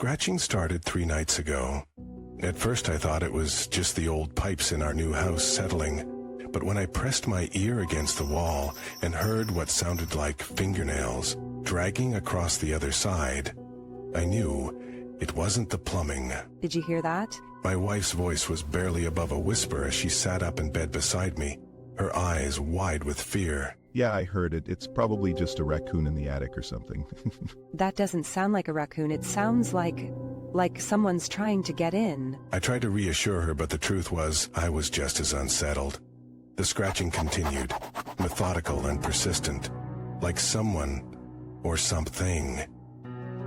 scratching started 3 nights ago. At first I thought it was just the old pipes in our new house settling, but when I pressed my ear against the wall and heard what sounded like fingernails dragging across the other side, I knew it wasn't the plumbing. Did you hear that? My wife's voice was barely above a whisper as she sat up in bed beside me, her eyes wide with fear. Yeah, I heard it. It's probably just a raccoon in the attic or something. That doesn't sound like a raccoon. It sounds like someone's trying to get in. I tried to reassure her, but the truth was I was just as unsettled. The scratching continued, methodical and persistent, like someone or something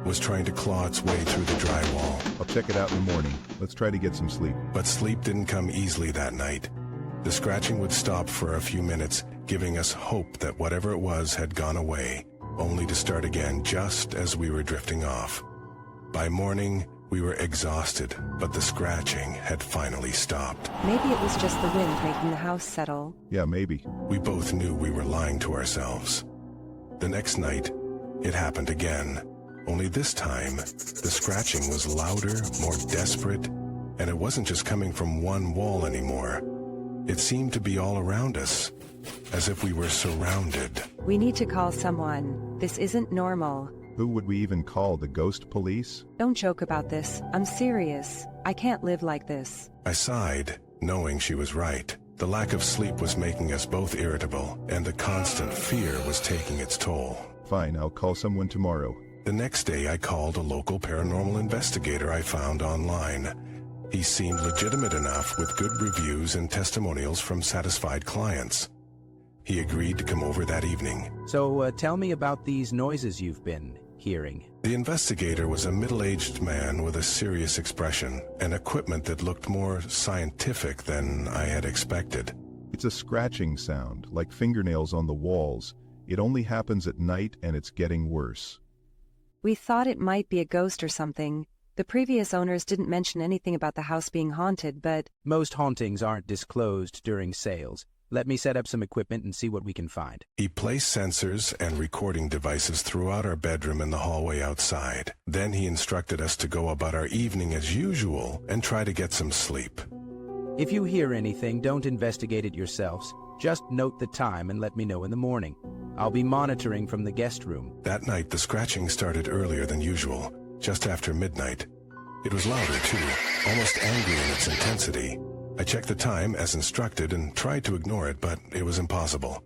was trying to claw its way through the drywall. I'll check it out in the morning. Let's try to get some sleep. But sleep didn't come easily that night. The scratching would stop for a few minutes, giving us hope that whatever it was had gone away, only to start again just as we were drifting off. By morning, we were exhausted, but the scratching had finally stopped. Maybe it was just the wind making the house settle. Yeah, maybe. We both knew we were lying to ourselves. The next night, it happened again. Only this time, the scratching was louder, more desperate, and it wasn't just coming from one wall anymore. It seemed to be all around us, as if we were surrounded. We need to call someone. This isn't normal. Who would we even call? The ghost police? Don't joke about this. I'm serious. I can't live like this. I sighed, knowing she was right. The lack of sleep was making us both irritable, and the constant fear was taking its toll. Fine, I'll call someone tomorrow. The next day I called a local paranormal investigator I found online. He seemed legitimate enough with good reviews and testimonials from satisfied clients. He agreed to come over that evening. So tell me about these noises you've been hearing. The investigator was a middle-aged man with a serious expression and equipment that looked more scientific than I had expected. It's a scratching sound, like fingernails on the walls. It only happens at night and it's getting worse. We thought it might be a ghost or something. The previous owners didn't mention anything about the house being haunted, but... Most hauntings aren't disclosed during sales. Let me set up some equipment and see what we can find. He placed sensors and recording devices throughout our bedroom and the hallway outside. Then he instructed us to go about our evening as usual and try to get some sleep. If you hear anything, don't investigate it yourselves. Just note the time and let me know in the morning. I'll be monitoring from the guest room. That night, the scratching started earlier than usual, just after midnight. It was louder, too, almost angry in its intensity. I checked the time as instructed and tried to ignore it, but it was impossible.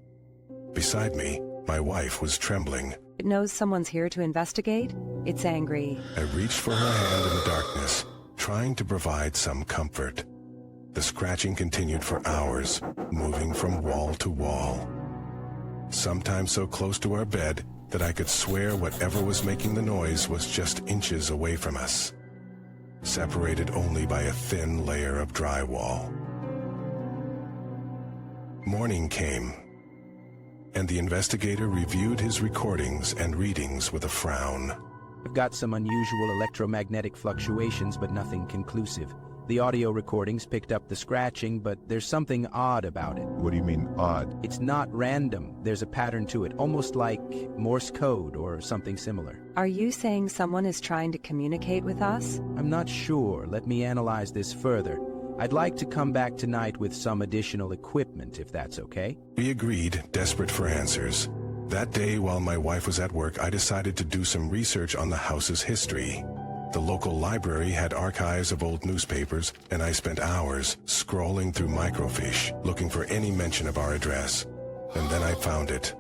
Beside me, my wife was trembling. It knows someone's here to investigate. It's angry. I reached for her hand in the darkness, trying to provide some comfort. The scratching continued for hours, moving from wall to wall. Sometimes so close to our bed that I could swear whatever was making the noise was just inches away from us, separated only by a thin layer of drywall. Morning came, and the investigator reviewed his recordings and readings with a frown. I've got some unusual electromagnetic fluctuations, but nothing conclusive. The audio recordings picked up the scratching, but there's something odd about it. What do you mean, odd? It's not random. There's a pattern to it, almost like Morse code or something similar. Are you saying someone is trying to communicate with us? I'm not sure. Let me analyze this further. I'd like to come back tonight with some additional equipment, if that's okay. We agreed, desperate for answers. That day, while my wife was at work, I decided to do some research on the house's history. The local library had archives of old newspapers, and I spent hours scrolling through microfiche, looking for any mention of our address. And then I found it.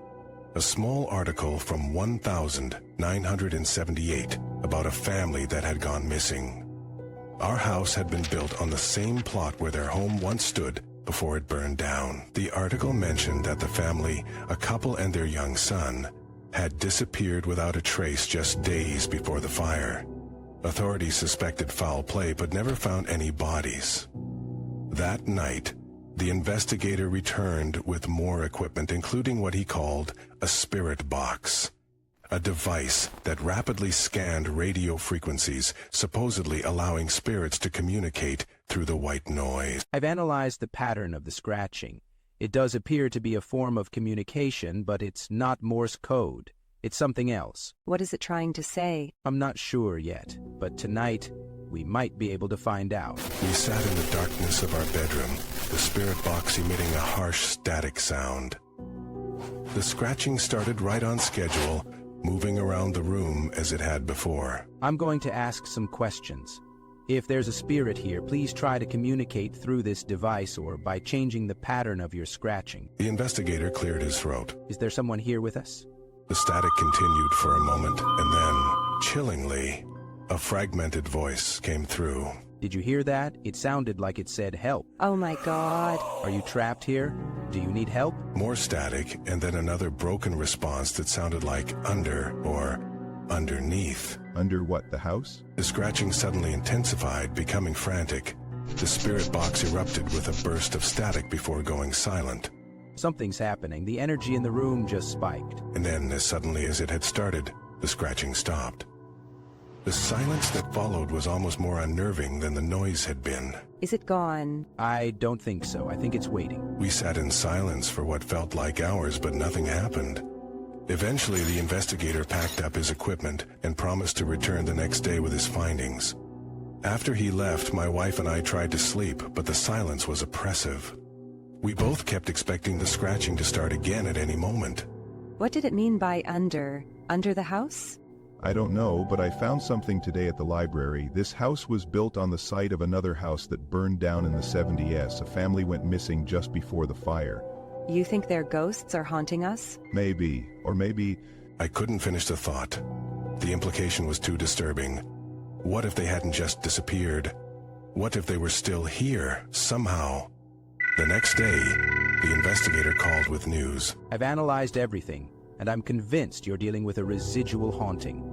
A small article from 1978 about a family that had gone missing. Our house had been built on the same plot where their home once stood before it burned down. The article mentioned that the family, a couple and their young son, had disappeared without a trace just days before the fire. Authorities suspected foul play but never found any bodies. That night, the investigator returned with more equipment, including what he called a spirit box, a device that rapidly scanned radio frequencies, supposedly allowing spirits to communicate through the white noise. I've analyzed the pattern of the scratching. It does appear to be a form of communication, but it's not Morse code. It's something else. What is it trying to say? I'm not sure yet, but tonight, we might be able to find out. We sat in the darkness of our bedroom, the spirit box emitting a harsh static sound. The scratching started right on schedule, moving around the room as it had before. I'm going to ask some questions. If there's a spirit here, please try to communicate through this device or by changing the pattern of your scratching. The investigator cleared his throat. Is there someone here with us? The static continued for a moment, and then, chillingly, a fragmented voice came through. Did you hear that? It sounded like it said help. Oh my God. Are you trapped here? Do you need help? More static, and then another broken response that sounded like under or underneath. Under what, the house? The scratching suddenly intensified, becoming frantic. The spirit box erupted with a burst of static before going silent. Something's happening. The energy in the room just spiked. And then, as suddenly as it had started, the scratching stopped. The silence that followed was almost more unnerving than the noise had been. Is it gone? I don't think so. I think it's waiting. We sat in silence for what felt like hours, but nothing happened. Eventually, the investigator packed up his equipment and promised to return the next day with his findings. After he left, my wife and I tried to sleep, but the silence was oppressive. We both kept expecting the scratching to start again at any moment. What did it mean by under? Under the house? I don't know, but I found something today at the library. This house was built on the site of another house that burned down in the 70s. A family went missing just before the fire. You think their ghosts are haunting us? Maybe, or maybe... I couldn't finish the thought. The implication was too disturbing. What if they hadn't just disappeared? What if they were still here, somehow? The next day, the investigator called with news. I've analyzed everything, and I'm convinced you're dealing with a residual haunting.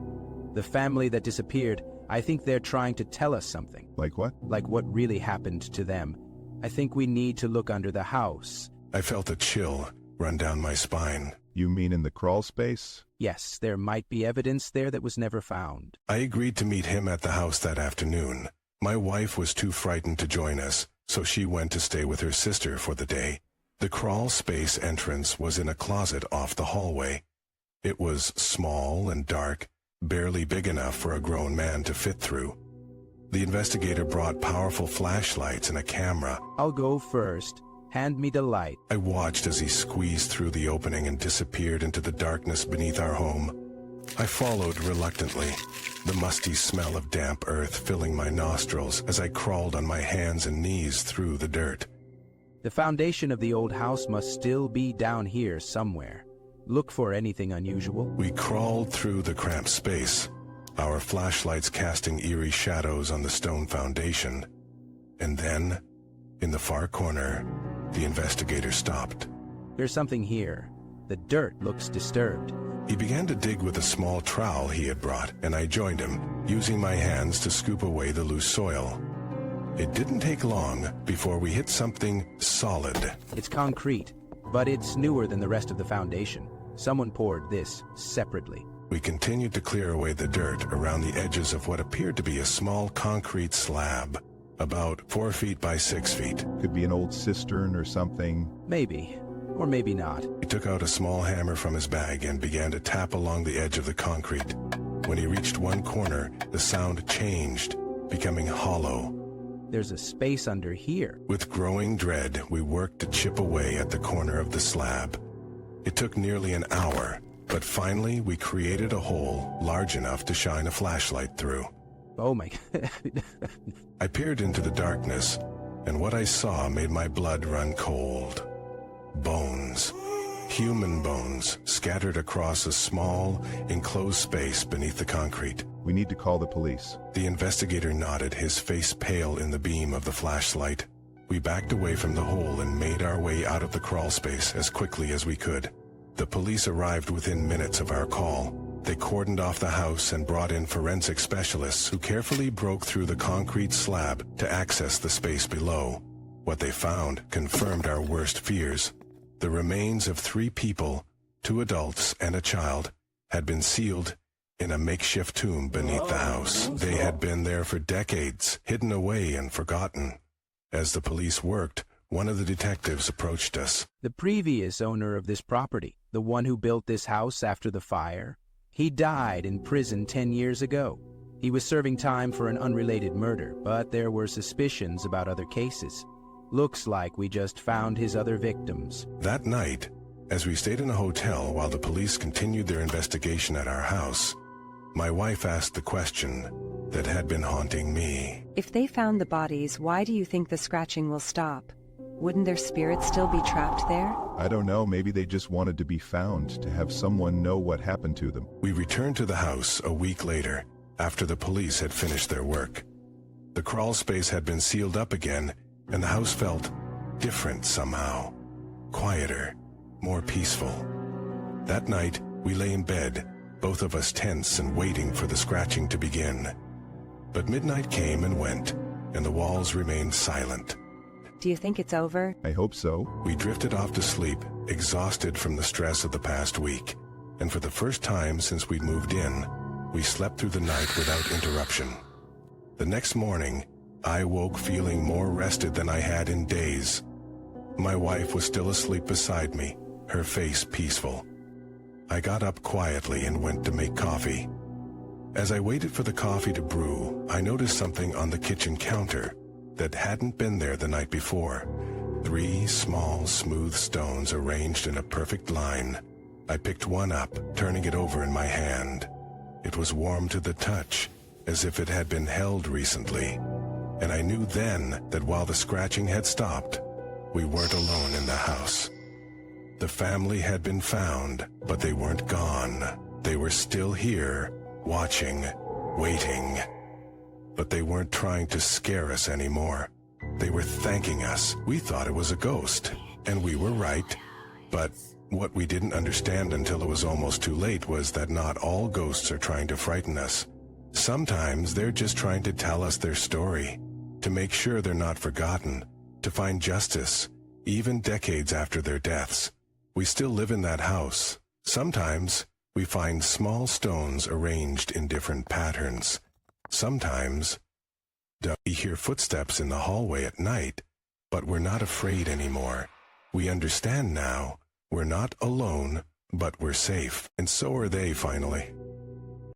The family that disappeared, I think they're trying to tell us something. Like what? Like what really happened to them. I think we need to look under the house. I felt a chill run down my spine. You mean in the crawl space? Yes, there might be evidence there that was never found. I agreed to meet him at the house that afternoon. My wife was too frightened to join us, so she went to stay with her sister for the day. The crawl space entrance was in a closet off the hallway. It was small and dark, barely big enough for a grown man to fit through. The investigator brought powerful flashlights and a camera. I'll go first. Hand me the light. I watched as he squeezed through the opening and disappeared into the darkness beneath our home. I followed reluctantly, the musty smell of damp earth filling my nostrils as I crawled on my hands and knees through the dirt. The foundation of the old house must still be down here somewhere. Look for anything unusual. We crawled through the cramped space, our flashlights casting eerie shadows on the stone foundation. And then, in the far corner, the investigator stopped. There's something here. The dirt looks disturbed. He began to dig with a small trowel he had brought, and I joined him, using my hands to scoop away the loose soil. It didn't take long before we hit something solid. It's concrete, but it's newer than the rest of the foundation. Someone poured this separately. We continued to clear away the dirt around the edges of what appeared to be a small concrete slab, about 4 feet by 6 feet. Could be an old cistern or something. Maybe, or maybe not. He took out a small hammer from his bag and began to tap along the edge of the concrete. When he reached one corner, the sound changed, becoming hollow. There's a space under here. With growing dread, we worked to chip away at the corner of the slab. It took nearly an hour, but finally we created a hole large enough to shine a flashlight through. Oh my God. I peered into the darkness, and what I saw made my blood run cold. Bones. Human bones scattered across a small, enclosed space beneath the concrete. We need to call the police. The investigator nodded, his face pale in the beam of the flashlight. We backed away from the hole and made our way out of the crawl space as quickly as we could. The police arrived within minutes of our call. They cordoned off the house and brought in forensic specialists who carefully broke through the concrete slab to access the space below. What they found confirmed our worst fears. The remains of 3 people, 2 adults and a child, had been sealed in a makeshift tomb beneath the house. They had been there for decades, hidden away and forgotten. As the police worked, one of the detectives approached us. The previous owner of this property, the one who built this house after the fire, he died in prison 10 years ago. He was serving time for an unrelated murder, but there were suspicions about other cases. Looks like we just found his other victims. That night, as we stayed in a hotel while the police continued their investigation at our house, my wife asked the question that had been haunting me. If they found the bodies, why do you think the scratching will stop? Wouldn't their spirits still be trapped there? I don't know, maybe they just wanted to be found, to have someone know what happened to them. We returned to the house a week later, after the police had finished their work. The crawl space had been sealed up again, and the house felt different somehow. Quieter, more peaceful. That night, we lay in bed, both of us tense and waiting for the scratching to begin. But midnight came and went, and the walls remained silent. Do you think it's over? I hope so. We drifted off to sleep, exhausted from the stress of the past week. And for the first time since we'd moved in, we slept through the night without interruption. The next morning, I woke feeling more rested than I had in days. My wife was still asleep beside me, her face peaceful. I got up quietly and went to make coffee. As I waited for the coffee to brew, I noticed something on the kitchen counter that hadn't been there the night before. 3 small, smooth stones arranged in a perfect line. I picked one up, turning it over in my hand. It was warm to the touch, as if it had been held recently. And I knew then that while the scratching had stopped, we weren't alone in the house. The family had been found, but they weren't gone. They were still here, watching, waiting. But they weren't trying to scare us anymore. They were thanking us. We thought it was a ghost, and we were right. But what we didn't understand until it was almost too late was that not all ghosts are trying to frighten us. Sometimes they're just trying to tell us their story, to make sure they're not forgotten, to find justice, even decades after their deaths. We still live in that house. Sometimes we find small stones arranged in different patterns. Sometimes we hear footsteps in the hallway at night, but we're not afraid anymore. We understand now. We're not alone, but we're safe. And so are they, finally.